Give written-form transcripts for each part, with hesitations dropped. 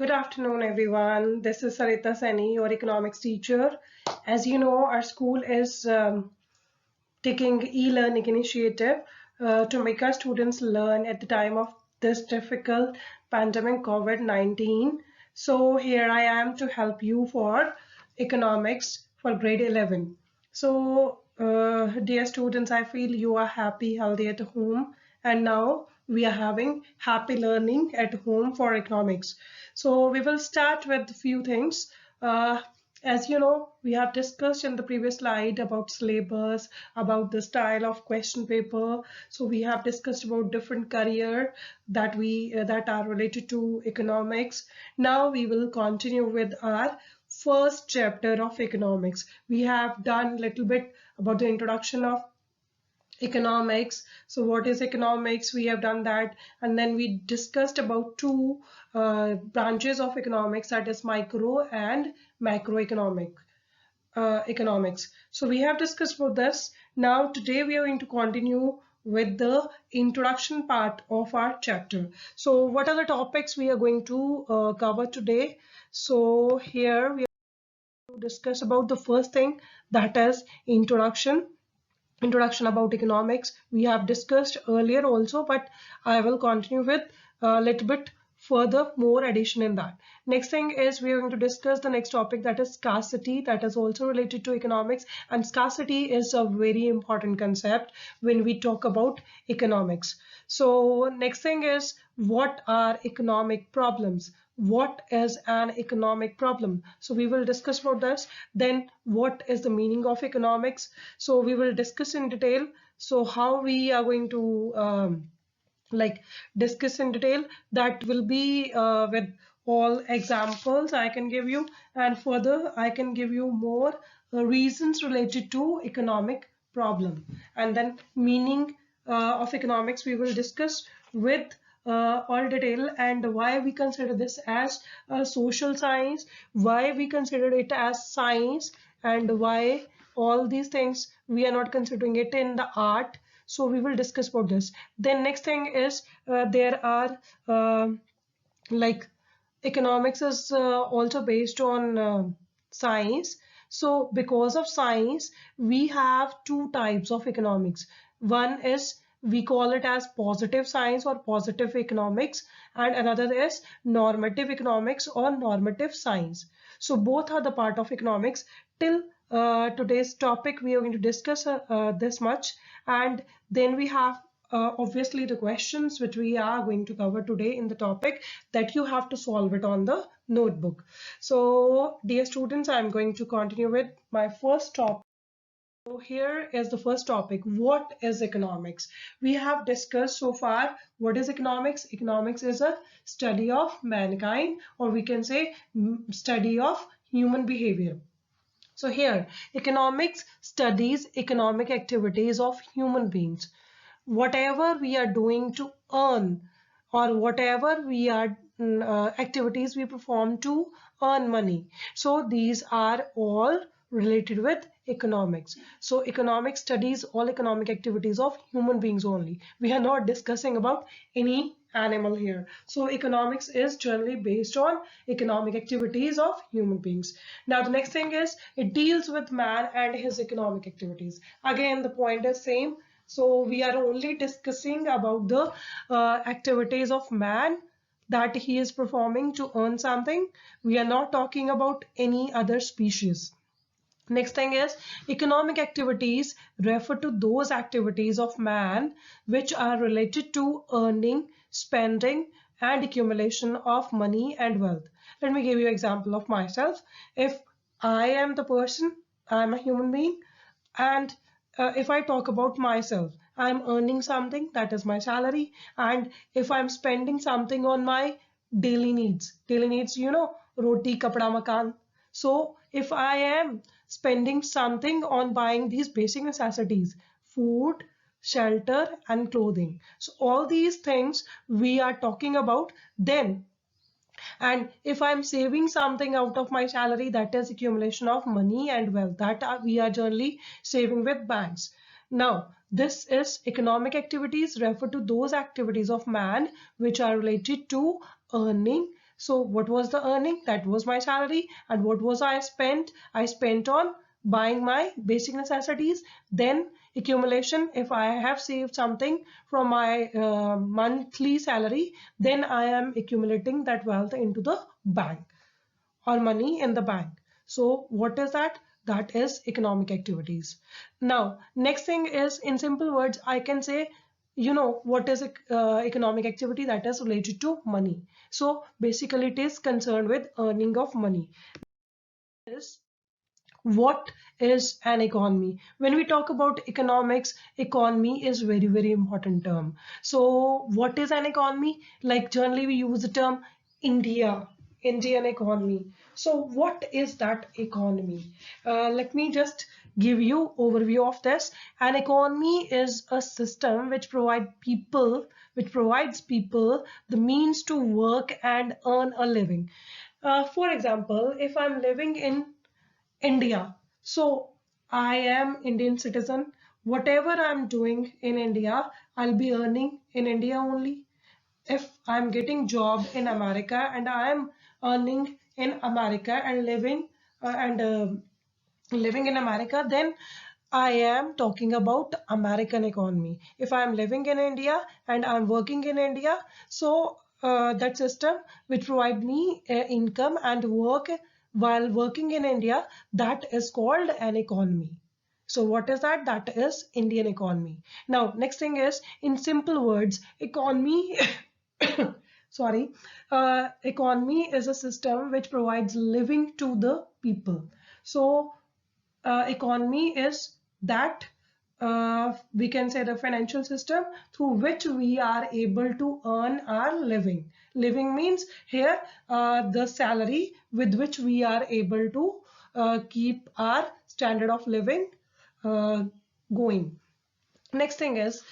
Good afternoon, everyone. This is Sarita Seni, your economics teacher. As you know, our school is taking e-learning initiative to make our students learn at the time of this difficult pandemic COVID-19. So here I am to help you for economics for grade 11. So dear students, I feel you are happy, healthy at home, and now we are having happy learning at home for economics. So we will start with a few things. As you know, we have discussed in the previous slide about syllabus, about the style of question paper. So we have discussed about different career that are related to economics. Now we will continue with our first chapter of economics. We have done a little bit about the introduction of economics. So what is economics? We have done that, and then we discussed about two branches of economics, that is micro and macroeconomic economics. So we have discussed about this. Now today we are going to continue with the introduction part of our chapter. So what are the topics we are going to cover today? So here we are going to discuss about the first thing, that is introduction about economics. We have discussed earlier also, but I will continue with a little bit further more addition in that. Next thing is we are going to discuss the next topic, that is scarcity, that is also related to economics, and scarcity is a very important concept when we talk about economics. So next thing is, what are economic problems? What is an economic problem? So we will discuss about this. Then what is the meaning of economics? So we will discuss in detail. So how we are going to discuss in detail, that will be with all examples I can give you, and further I can give you more reasons related to economic problem. And then meaning of economics we will discuss with all detail, and why we consider this as a social science, why we consider it as science, and why all these things we are not considering it in the art. So we will discuss about this. Then next thing is there are like economics is also based on science. So because of science we have two types of economics. One is, we call it as positive science or positive economics, and another is normative economics or normative science. So both are the part of economics. Till today's topic we are going to discuss this much, and then we have obviously the questions which we are going to cover today in the topic, that you have to solve it on the notebook. So dear students, I'm going to continue with my first topic. So here is the first topic. What is economics? We have discussed so far what is economics. Economics is a study of mankind, or we can say study of human behavior. So here, economics studies economic activities of human beings. Whatever we are doing to earn, or whatever we are activities we perform to earn money. So these are all related with economics. So economics studies all economic activities of human beings only. We are not discussing about any animal here. So economics is generally based on economic activities of human beings. Now the next thing is, it deals with man and his economic activities. Again the point is same. So we are only discussing about the activities of man, that he is performing to earn something. We are not talking about any other species. Next thing is, economic activities refer to those activities of man which are related to earning, spending, and accumulation of money and wealth. Let me give you an example of myself. If I am the person, I am a human being, and if I talk about myself, I'm earning something, that is my salary, and if I'm spending something on my daily needs, roti, kapda, makan. So if I am spending something on buying these basic necessities, food, shelter, and clothing, so all these things we are talking about, then, and if I'm saving something out of my salary, that is accumulation of money and wealth, that we are generally saving with banks. Now this is economic activities refer to those activities of man which are related to earning, So what was the earning? That was my salary. And what was I spent? I spent on buying my basic necessities. Then accumulation, if I have saved something from my monthly salary, then I am accumulating that wealth into the bank or money in the bank. So what is that? That is economic activities. Now, next thing is, in simple words, I can say, what is economic activity that is related to money. So basically it is concerned with earning of money. Is what is an economy? When we talk about economics, economy is very important term. So what is an economy? Like generally we use the term India, Indian economy. So what is that economy? Let me just give you overview of this. An economy is a system which provides people the means to work and earn a living. For example, if I'm living in India. So I am Indian citizen. Whatever I'm doing in India, I'll be earning in India only. If I'm getting job in America and I am earning in America and living in America, then I am talking about American economy. If I am living in India and I'm working in India, so that system which provide me income and work while working in India, that is called an economy. So what is that? That is Indian economy. Now, next thing is, in simple words, economy, sorry, economy is a system which provides living to the people. So economy is that we can say the financial system through which we are able to earn our living. Living means here the salary with which we are able to keep our standard of living uh, going. Next thing is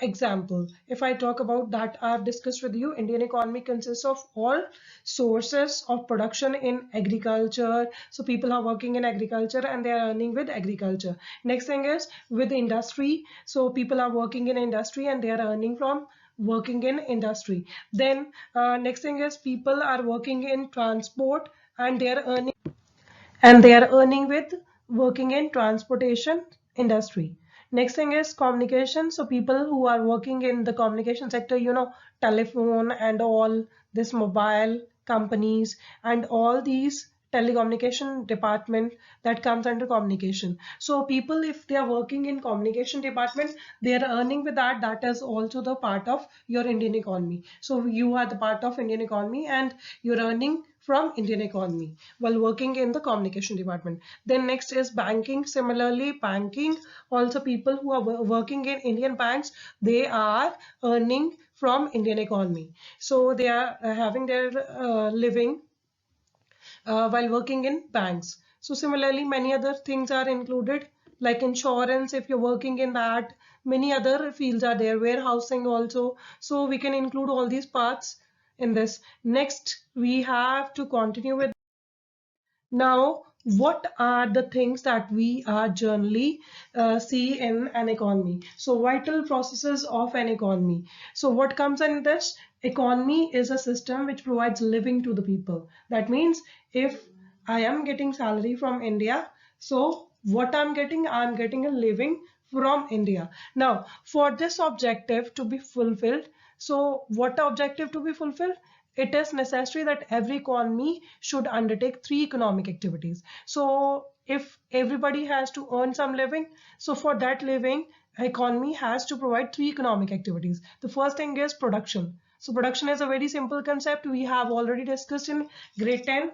example. If I talk about that, I have discussed with you, Indian economy consists of all sources of production in agriculture. So people are working in agriculture and they are earning with agriculture. Next thing is with industry. So people are working in industry and they are earning from working in industry. Then next thing is people are working in transport and they are earning with working in transportation industry. Next thing is communication. So people who are working in the communication sector, telephone and all this mobile companies and all these telecommunication department, that comes under communication. So people, if they are working in communication department, they are earning with that. That is also the part of your Indian economy. So you are the part of Indian economy and you're earning from Indian economy while working in the communication department. Then next is banking. Similarly, banking, also people who are working in Indian banks, they are earning from Indian economy. So they are having their living while working in banks. So similarly, many other things are included, like insurance. If you're working in that, many other fields are there, warehousing also. So we can include all these parts in this. Next, we have to continue with, now, what are the things that we are generally see in an economy? So vital processes of an economy. So what comes in this? Economy is a system which provides living to the people. That means if I am getting salary from India, so what I'm getting a living from India. Now, for this objective to be fulfilled, so what objective to be fulfilled? It is necessary that every economy should undertake three economic activities. So if everybody has to earn some living, so for that living, economy has to provide three economic activities. The first thing is production. So production is a very simple concept we have already discussed in grade 10.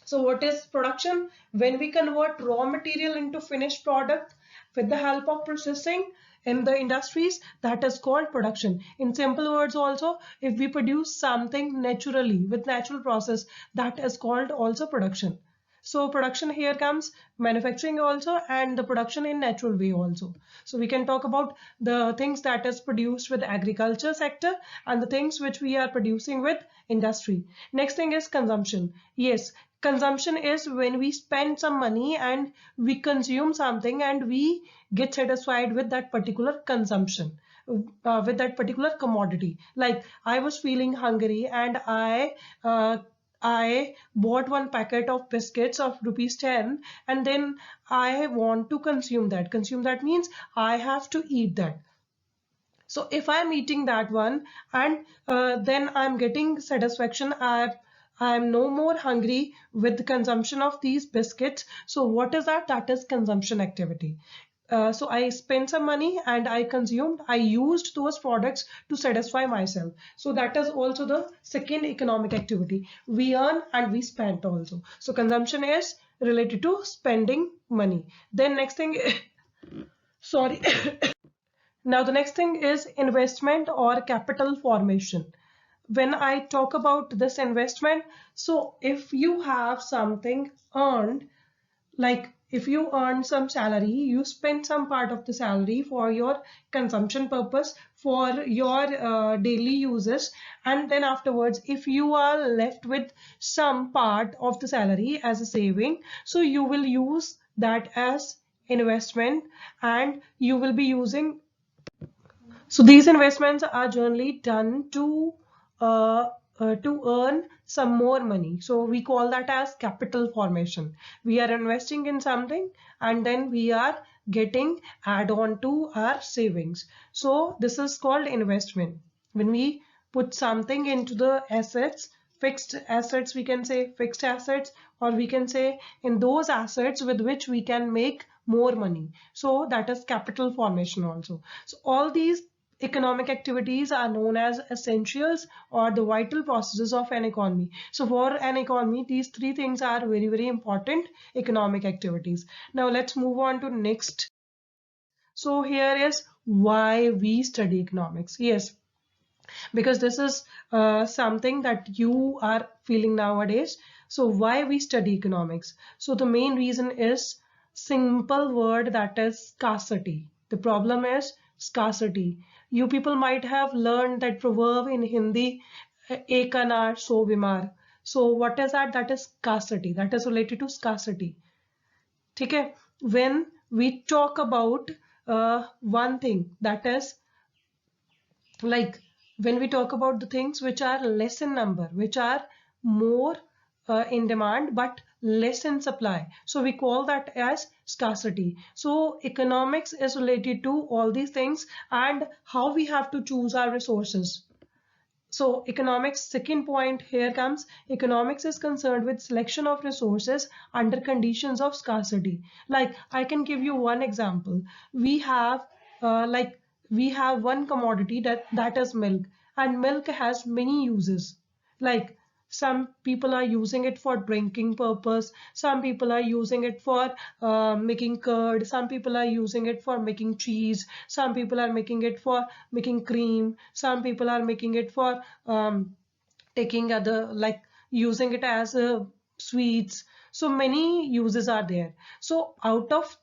So what is production? When we convert raw material into finished product with the help of processing in the industries, that is called production. In simple words also, if we produce something naturally with natural process, that is called also production. So production here comes manufacturing also, and the production in natural way also. So we can talk about the things that is produced with agriculture sector and the things which we are producing with industry. Next thing is consumption. Yes, consumption is when we spend some money and we consume something and we get satisfied with that particular consumption. with that particular commodity. Like I was feeling hungry and I bought one packet of biscuits of rupees 10, and then I want to consume that. Consume that means I have to eat that. So if I'm eating that one and then I'm getting satisfaction, I'm no more hungry with the consumption of these biscuits. So what is that? That is consumption activity. So I spent some money and I consumed, I used those products to satisfy myself. So that is also the second economic activity. We earn and we spend also. So consumption is related to spending money. Then next thing, sorry. Now, the next thing is investment or capital formation. When I talk about this investment, so if you have something earned, like if you earn some salary, you spend some part of the salary for your consumption purpose, for your daily uses, and then afterwards, if you are left with some part of the salary as a saving, so you will use that as investment, and you will be using, so these investments are generally done to earn some more money. So we call that as capital formation. We are investing in something and then we are getting add on to our savings. So this is called investment. When we put something into the assets, fixed assets, we can say fixed assets, or we can say in those assets with which we can make more money. So that is capital formation also. So all these economic activities are known as essentials or the vital processes of an economy. So for an economy, these three things are very, very important economic activities. Now let's move on to next. So here is why we study economics. Yes, because this is something that you are feeling nowadays. So why we study economics? So the main reason is simple word, that is scarcity. The problem is scarcity. You people might have learned that proverb in Hindi, ek anar so bimar. So what is that? That is scarcity. That is related to scarcity. Okay? When we talk about one thing, that is like when we talk about the things which are less in number, which are more in demand but less in supply, so we call that as scarcity. So economics is related to all these things and how we have to choose our resources. So economics, second point here comes, economics is concerned with selection of resources under conditions of scarcity. Like I can give you one example. We have like we have one commodity that is milk, and milk has many uses. Like some people are using it for drinking purpose, some people are using it for making curd, some people are using it for making cheese, some people are making it for making cream, some people are making it for taking other, like using it as sweets. So many uses are there. So out of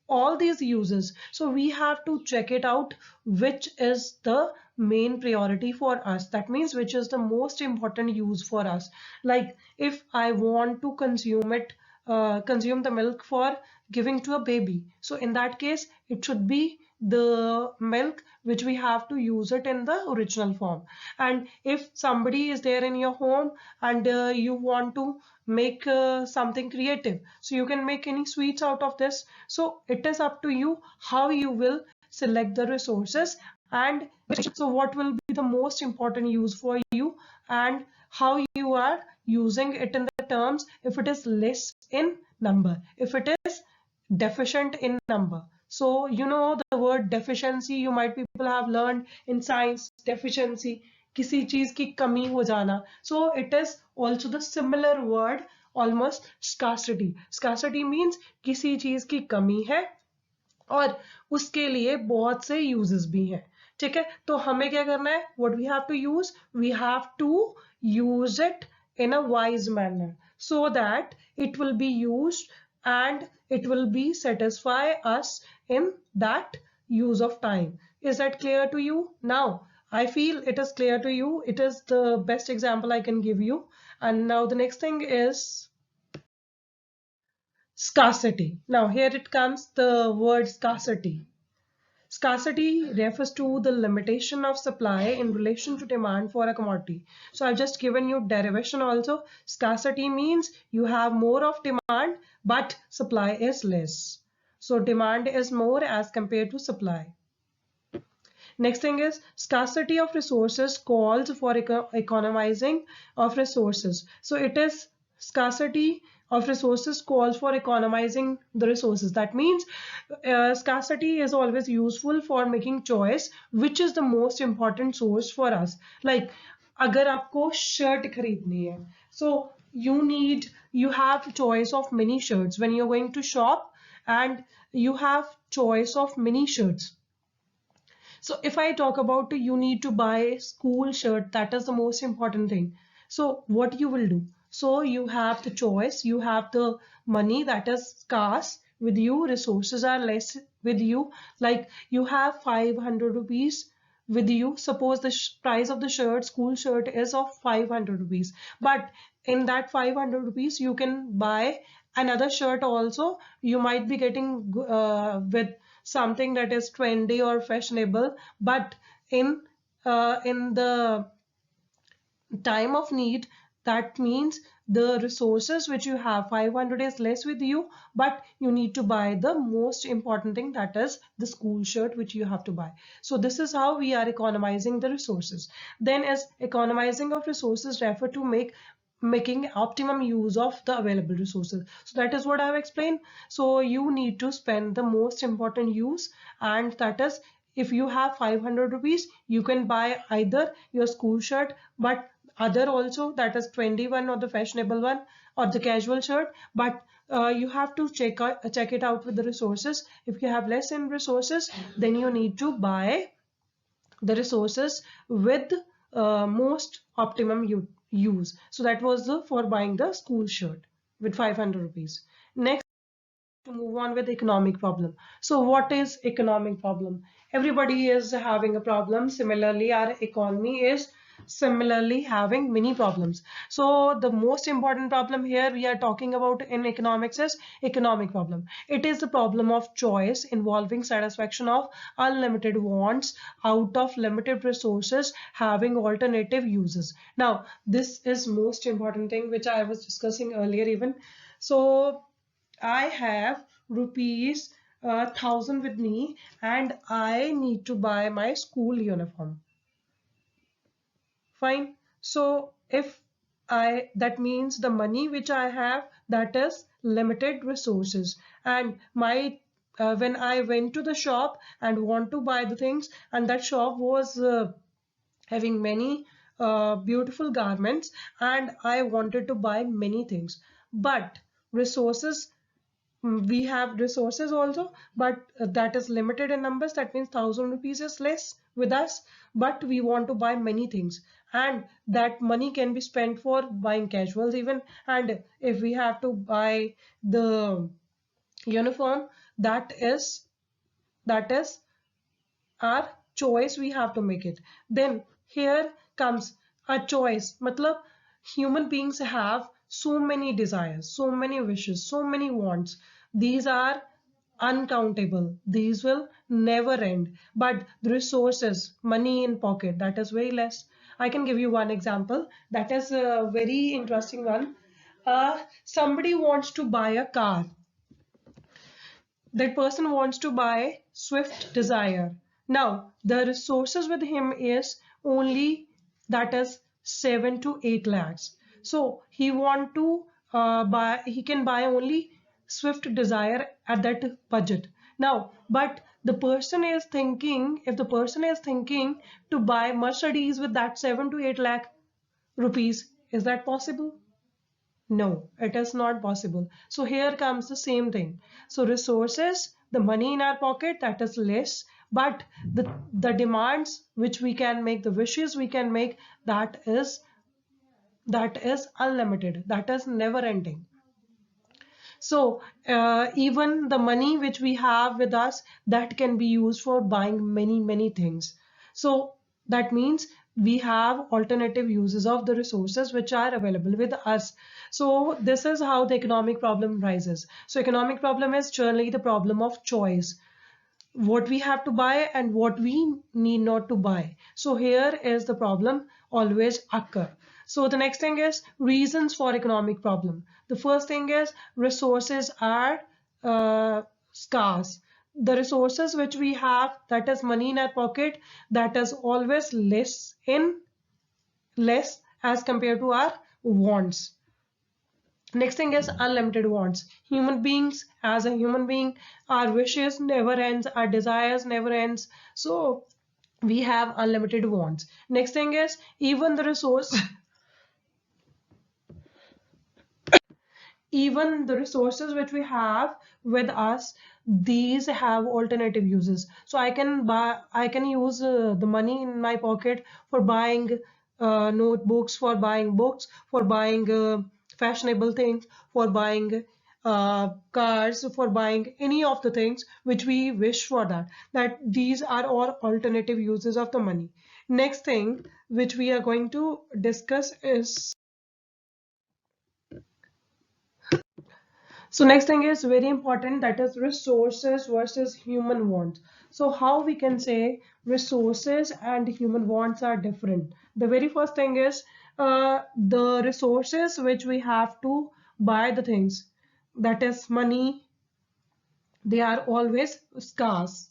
all these uses, so we have to check it out which is the main priority for us. That means which is the most important use for us. Like if I want to consume it, consume the milk for giving to a baby, so in that case it should be the milk which we have to use it in the original form. And if somebody is there in your home and you want to make something creative, so you can make any sweets out of this. So it is up to you how you will select the resources, and so what will be the most important use for you, and how you are using it in the terms, if it is less in number, if it is deficient in number. So you know the word deficiency, you might people have learned in science, deficiency, किसी चीज की कमी हो जाना. So it is also the similar word, almost scarcity. Scarcity means किसी चीज की कमी है और उसके लिए बहुत से uses भी हैं. ठीक है, तो हमें क्या करना है? What we have to use? We have to use it in a wise manner so that it will be used and it will be satisfy us in that use of time. Is that clear to you? Now, I feel it is clear to you. It is the best example I can give you. And now the next thing is scarcity. Now here it comes, the word scarcity. Scarcity refers to the limitation of supply in relation to demand for a commodity. So I've just given you derivation also. Scarcity means you have more of demand, but supply is less. So demand is more as compared to supply. Next thing is scarcity of resources calls for economizing of resources. So it is scarcity of resources calls for economizing the resources. That means scarcity is always useful for making choice which is the most important source for us. Like अगर आपको shirt खरीदनी है, so you have choice of many shirts when you're going to shop, and you have choice of many shirts. So if I talk about you need to buy school shirt, that is the most important thing. So what you will do? So you have the choice, you have the money that is scarce with you, resources are less with you, like you have 500 rupees with you. Suppose the price of the shirt, school shirt is of 500 rupees, but in that 500 rupees you can buy another shirt also. You might be getting with something that is trendy or fashionable, but in the time of need, that means the resources which you have, 500 is less with you, but you need to buy the most important thing, that is the school shirt which you have to buy. So this is how we are economizing the resources. Then as economizing of resources refer to making optimum use of the available resources. So that is what I have explained. So you need to spend the most important use, and that is if you have 500 rupees, you can buy either your school shirt, but other also, that is 21 or the fashionable one or the casual shirt, but you have to check it out with the resources. If you have less in resources, then you need to buy the resources with most optimum use. So that was for buying the school shirt with 500 rupees. Next, to move on with economic problem. So what is economic problem? Everybody is having a problem. Similarly, our economy is similarly having many problems. So the most important problem here we are talking about in economics is economic problem. It is the problem of choice involving satisfaction of unlimited wants out of limited resources having alternative uses. Now this is most important thing which I was discussing earlier even. So I have rupees 1,000 with me, and I need to buy my school uniform. Fine. So if that means the money which I have, that is limited resources, and my when I went to the shop and want to buy the things, and that shop was having many beautiful garments, and I wanted to buy many things, but resources, we have resources also, but that is limited in numbers. That means 1,000 rupees is less with us, but we want to buy many things, and that money can be spent for buying casuals even. And if we have to buy the uniform, that is our choice, we have to make it. Then here comes a choice, matlab human beings have so many desires, so many wishes, so many wants. These are uncountable, these will never end, but the resources, money in pocket, that is very less. I can give you one example that is a very interesting one. Somebody wants to buy a car. That person wants to buy Swift Desire. Now, the resources with him is only, that is 7 to 8 lakhs. So he want to he can buy only Swift Desire at that budget. Now, but the person is thinking, if the person is thinking to buy Mercedes with that 7 to 8 lakh rupees, is that possible? No, it is not possible. So here comes the same thing. So resources, the money in our pocket, that is less, but the demands which we can make, the wishes we can make, that is unlimited. That is never ending. So even the money which we have with us, that can be used for buying many things. So that means we have alternative uses of the resources which are available with us. So this is how the economic problem rises. So economic problem is generally the problem of choice. what we have to buy and what we need not to buy. So here is the problem always occur. So the next thing is reasons for economic problem. The first thing is resources are scarce. The resources which we have, that is money in our pocket, that is always less as compared to our wants. Next thing is unlimited wants. Human beings, as a human being, our wishes never ends, our desires never ends. So we have unlimited wants. Next thing is even the resource, even the resources which we have with us, these have alternative uses. So I can use the money in my pocket for buying notebooks, for buying books, for buying fashionable things, for buying cars, for buying any of the things which we wish for, that these are all alternative uses of the money. Next thing which we are going to discuss is, so next thing is very important, that is resources versus human wants. So how we can say resources and human wants are different. The very first thing is the resources which we have to buy the things, that is money, they are always scarce.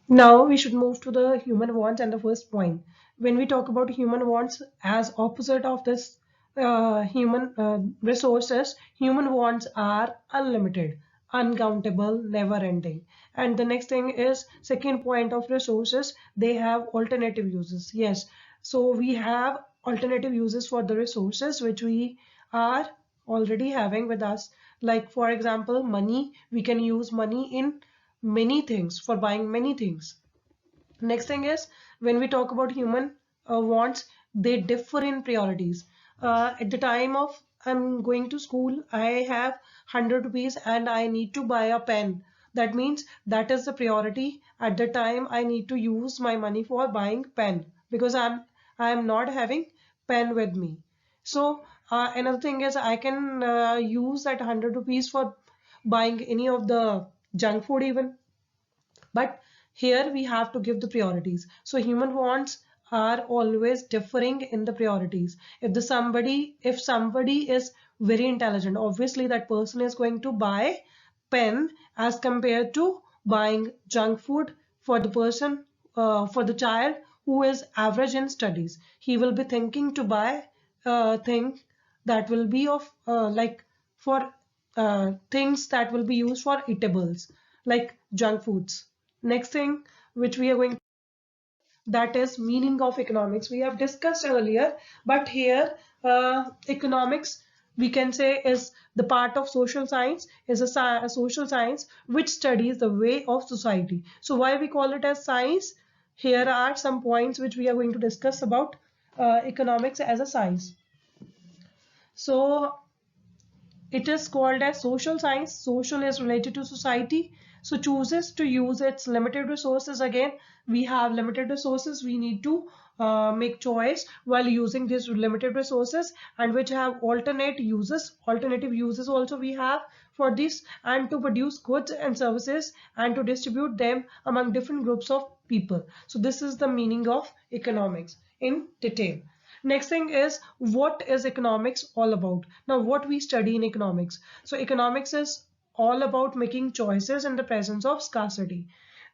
Now we should move to the human wants and the first point. When we talk about human wants as opposite of this human resources, human wants are unlimited, uncountable, never ending. And the next thing is second point of resources, they have alternative uses. Yes, so we have alternative uses for the resources which we are already having with us. Like for example, money, we can use money in many things, for buying many things. Next thing is when we talk about human wants, they differ in priorities. At the time of I'm going to school, I have 100 rupees and I need to buy a pen. That means that is the priority. At the time I need to use my money for buying pen because I'm not having pen with me. So another thing is I can use that 100 rupees for buying any of the junk food even, but here we have to give the priorities. So human wants are always differing in the priorities. If somebody is very intelligent, obviously that person is going to buy pen as compared to buying junk food. For the person, for the child who is average in studies, he will be thinking to buy thing that will be of like for things that will be used for eatables, like junk foods. Next thing which we are going, that is meaning of economics. We have discussed earlier, but here economics we can say is the part of social science, is a social science which studies the way of society. So why we call it as science? Here are some points which we are going to discuss about economics as a science. So it is called as social science. Social is related to society. So chooses to use its limited resources. Again, we have limited resources. We need to make choice while using these limited resources, and which have alternate uses. Alternative uses also we have for this, and to produce goods and services and to distribute them among different groups of people. So this is the meaning of economics in detail. Next thing is, what is economics all about? Now, what we study in economics. So economics is all about making choices in the presence of scarcity.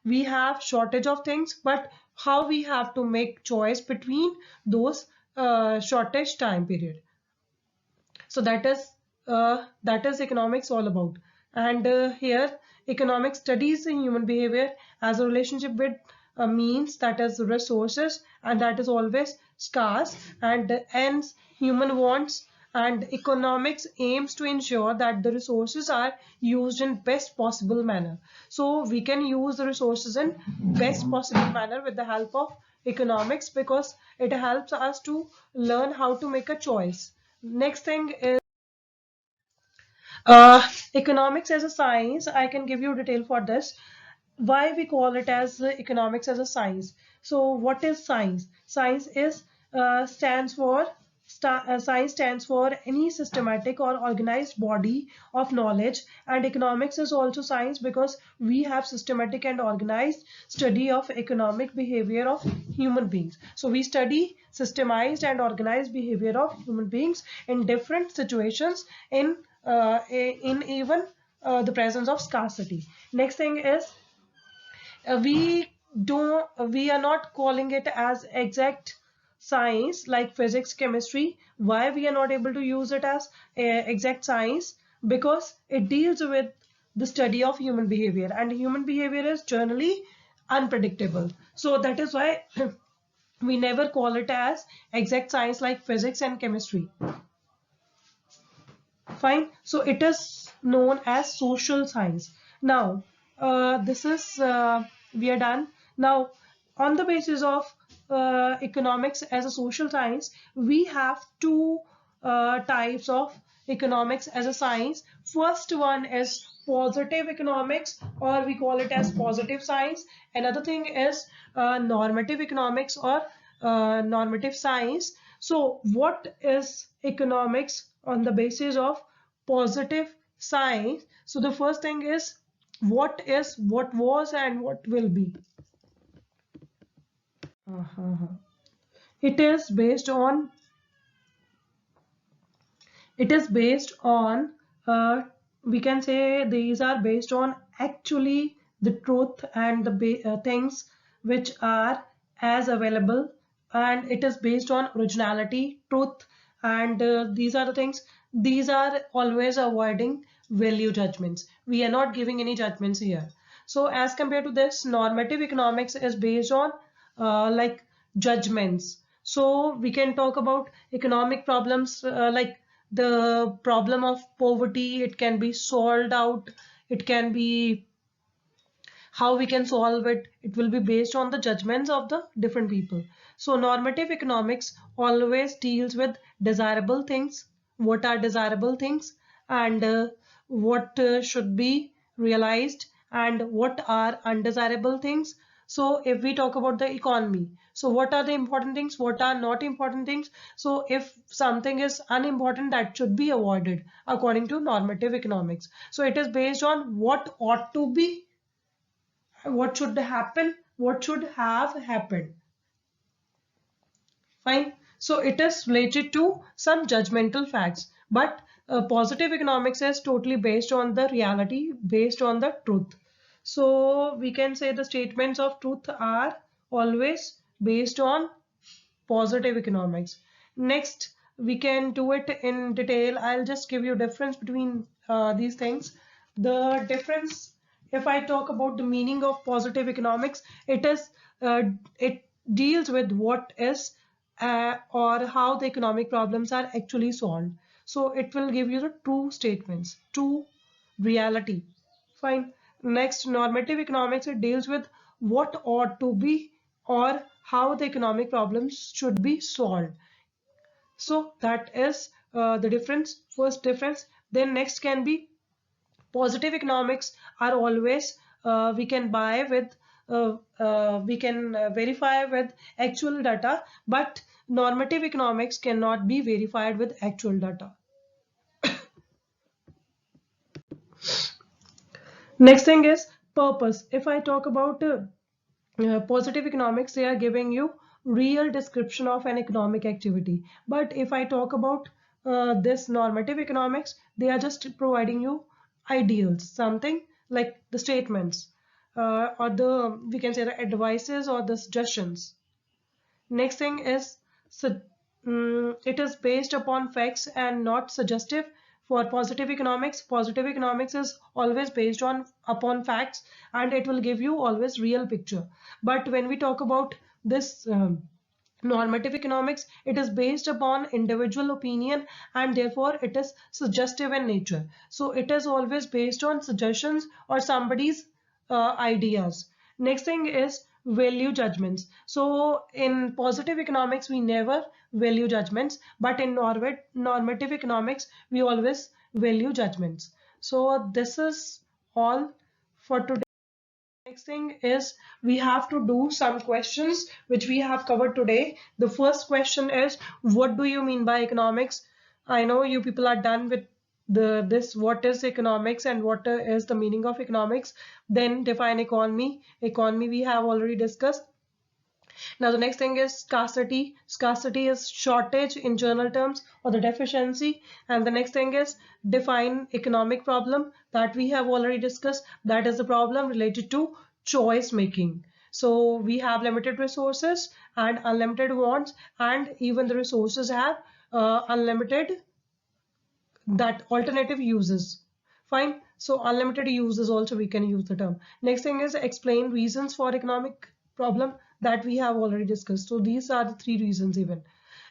We have shortage of things, but how we have to make choice between those shortage time period. So that is economics all about. And here economics studies the human behavior as a relationship with means, that is resources, and that is always scarce, and ends human wants. And economics aims to ensure that the resources are used in best possible manner. So we can use the resources in best possible manner with the help of economics, because it helps us to learn how to make a choice. Next thing is economics as a science. I can give you detail for this. Why we call it as economics as a science? So what is science? Science is stands for Science stands for any systematic or organized body of knowledge, and economics is also science because we have systematic and organized study of economic behavior of human beings. So we study systemized and organized behavior of human beings in different situations, in even the presence of scarcity. Next thing is, we don't we are not calling it as exact science like physics, chemistry. Why we are not able to use it as exact science? Because it deals with the study of human behavior, and human behavior is generally unpredictable. So that is why we never call it as exact science like physics and chemistry. Fine. So it is known as social science. Now, this is we are done. Now, on the basis of economics as a social science, we have two types of economics as a science. First one is positive economics, or we call it as positive science. Another thing is normative economics, or normative science. So what is economics on the basis of positive science? So the first thing is, what is, what was, and what will be. Uh-huh. It is based on, it is based on we can say these are based on actually the truth and the things which are as available, and it is based on originality, truth, and these are the things. These are always avoiding value judgments. We are not giving any judgments here. So as compared to this, normative economics is based on like judgments. So we can talk about economic problems, like the problem of poverty. It can be solved out. It can be how we can solve it. It will be based on the judgments of the different people. So normative economics always deals with desirable things. What are desirable things, and what should be realized, and what are undesirable things. So if we talk about the economy, so what are the important things, what are not important things? So if something is unimportant, that should be avoided according to normative economics. So it is based on what ought to be, what should happen, what should have happened. Fine. So it is related to some judgmental facts, but positive economics is totally based on the reality, based on the truth. So we can say the statements of truth are always based on positive economics. Next, we can do it in detail. I'll just give you difference between these things. The difference, if I talk about the meaning of positive economics, it is it deals with what is or how the economic problems are actually solved. So it will give you the true statements, true reality. Fine. Next, normative economics, it deals with what ought to be or how the economic problems should be solved. So that is the difference, first difference. Then next can be positive economics are always we can buy with we can verify with actual data, but normative economics cannot be verified with actual data. Next thing is purpose. If I talk about positive economics, they are giving you real description of an economic activity. But if I talk about this normative economics, they are just providing you ideals, something like the statements, or the, we can say, the advices or the suggestions. Next thing is, so, it is based upon facts and not suggestive. For positive economics, positive economics is always based on upon facts, and it will give you always real picture. But when we talk about this normative economics, it is based upon individual opinion, and therefore it is suggestive in nature. So it is always based on suggestions or somebody's ideas. Next thing is value judgments. So in positive economics, we never value judgments, but in normative economics, we always value judgments. So this is all for today. Next thing is we have to do some questions which we have covered today. The first question is, what do you mean by economics? I know you people are done with this what is economics and what is the meaning of economics. Then define economy. Economy we have already discussed. Now the next thing is scarcity. Scarcity is shortage in general terms or the deficiency. And the next thing is define economic problem that we have already discussed. That is the problem related to choice making. So we have limited resources and unlimited wants, and even the resources have unlimited that alternative uses. Fine. So unlimited uses also we can use the term. Next thing is explain reasons for economic problem that we have already discussed. So these are the three reasons even.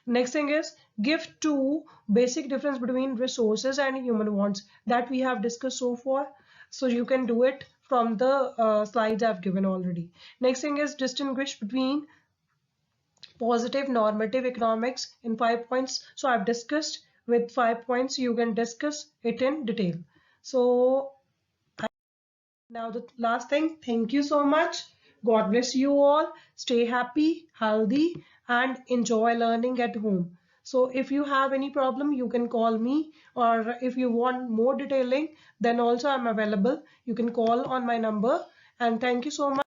Next thing is give two basic difference between resources and human wants that we have discussed so far. So you can do it from the slides I've given already. Next thing is distinguish between positive normative economics in 5 points. So I've discussed with 5 points. You can discuss it in detail. So now the last thing, thank you so much. God bless you all. Stay happy, healthy, and enjoy learning at home. So if you have any problem, you can call me, or if you want more detailing, then also I'm available. You can call on my number. And thank you so much.